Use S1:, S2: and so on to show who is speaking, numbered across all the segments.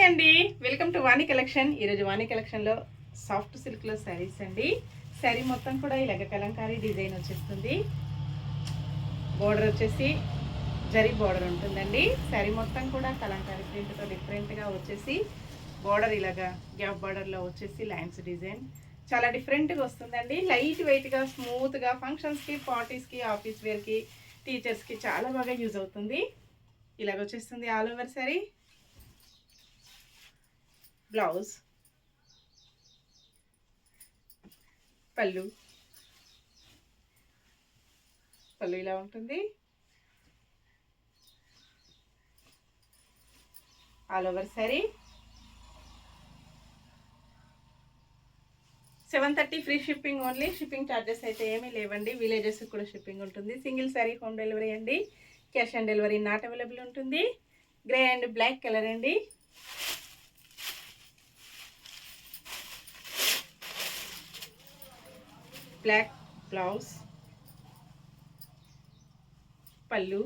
S1: Hi అండి, welcome to Vani collection. ఈరోజు వాణి కలెక్షన్లో సాఫ్ట్ సిల్క్లో శారీస్ అండి. శారీ మొత్తం కూడా ఇలాగ కలంకారీ డిజైన్ వచ్చేస్తుంది. బోర్డర్ వచ్చేసి జరీ బోర్డర్ ఉంటుందండి. శారీ మొత్తం కూడా కలంకారీ ప్రింట్తో డిఫరెంట్గా వచ్చేసి బోర్డర్ ఇలాగా గ్యాప్ బోర్డర్లో వచ్చేసి లైన్స్ డిజైన్ చాలా డిఫరెంట్గా వస్తుందండి. లైట్ వెయిట్గా స్మూత్గా ఫంక్షన్స్కి, పార్టీస్కి, ఆఫీస్ వేర్కి, టీచర్స్కి చాలా బాగా యూజ్ అవుతుంది. ఇలాగ వచ్చేస్తుంది ఆల్ ఓవర్ శారీ. బ్లౌజ్, పళ్ళు ఇలా ఉంటుంది. All over sari 730 free shipping only. Shipping charges అయితే ఏమీ లేవండి. విలేజెస్ కూడా షిప్పింగ్ ఉంటుంది. సింగిల్ శారీ హోమ్ డెలివరీ అండి. Cash on delivery not available ఉంటుంది. గ్రే అండ్ బ్లాక్ కలర్ అండి. బ్లాక్ బ్లౌజ్, పళ్ళు,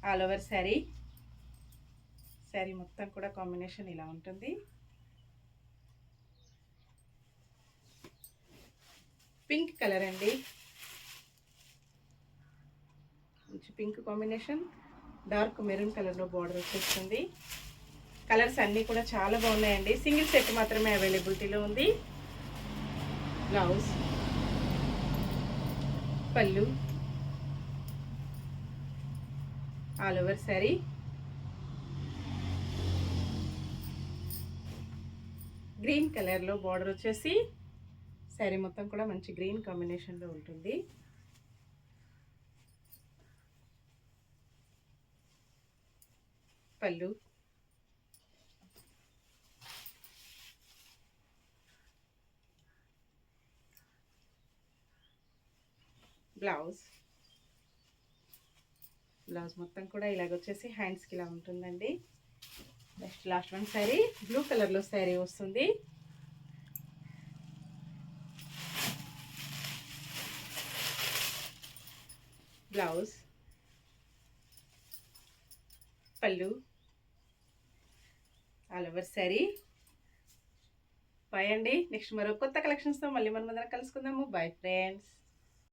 S1: ఆల్ ఓవర్ శారీ. శారీ మొత్తం కూడా కాంబినేషన్ ఇలా ఉంటుంది. పింక్ కలర్ అండి, మంచి పింక్ కాంబినేషన్. డార్క్ మెరూన్ కలర్లో బార్డర్ వచ్చేస్తుంది. కలర్స్ అన్నీ కూడా చాలా బాగున్నాయండి. సింగిల్ సెట్ మాత్రమే అవైలబిలిటీలో ఉంది. బ్లౌజ్, పళ్ళు, ఆల్ ఓవర్ శారీ. గ్రీన్ కలర్లో బార్డర్ వచ్చేసి శారీ మొత్తం కూడా మంచి గ్రీన్ కాంబినేషన్లో ఉంటుంది. పళ్ళు, బ్లౌజ్ మొత్తం కూడా ఇలాగ వచ్చేసి హ్యాండ్స్కి ఇలా ఉంటుందండి. Next last one sari blue కలర్లో శారీ వస్తుంది. బ్లౌజ్, పళ్ళు, ఆల్ ఓవర్ శారీ. బాయ్ అండి. నెక్స్ట్ మరో కొత్త కలెక్షన్స్తో మళ్ళీ మనం అందరం కలుసుకుందాము. Bye friends.